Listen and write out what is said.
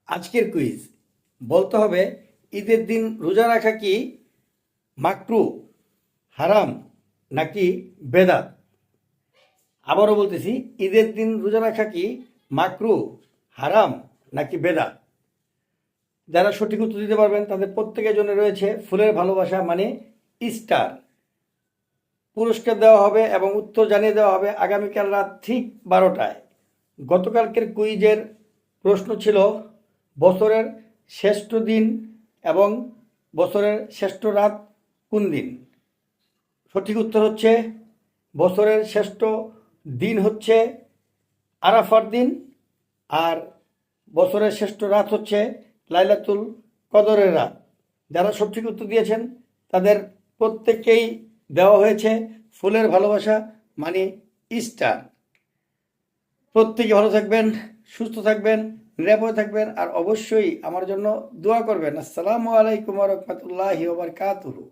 আজকের কুইজ বলতে হবে, ঈদের দিন রোজা রাখা কি মাকরু, হারাম নাকি বেদাত? আবারও বলতেছি, ঈদের দিন রোজা রাখা কি মাকরু, হারাম নাকি বেদাত? যারা সঠিক উত্তর দিতে পারবেন তাদের প্রত্যেকের জন্য রয়েছে ফুলের ভালোবাসা মানে স্টার পুরস্কার দেওয়া হবে এবং উত্তর জানিয়ে দেওয়া হবে আগামীকাল রাত ঠিক 12টায়। গতকালকের কুইজের প্রশ্ন ছিল বছরের শ্রেষ্ঠ দিন এবং বছরের শ্রেষ্ঠ রাত কোন দিন? সঠিক উত্তর হচ্ছে বছরের শ্রেষ্ঠ দিন হচ্ছে আরাফার দিন, আর বছরের শ্রেষ্ঠ রাত হচ্ছে লাইলাতুল কদরের রাত। যারা সঠিক উত্তর দিয়েছেন তাদের প্রত্যেককেই দেওয়া হয়েছে ফুলের ভালোবাসা মানে স্টার। প্রত্যেকে ভালো থাকবেন, সুস্থ থাকবেন, নিরাপদে থাকবেন, আর অবশ্যই আমার জন্য দোয়া করবেন। আসসালামু আলাইকুম ওয়া রাহমাতুল্লাহি ওয়া বারাকাতুহু।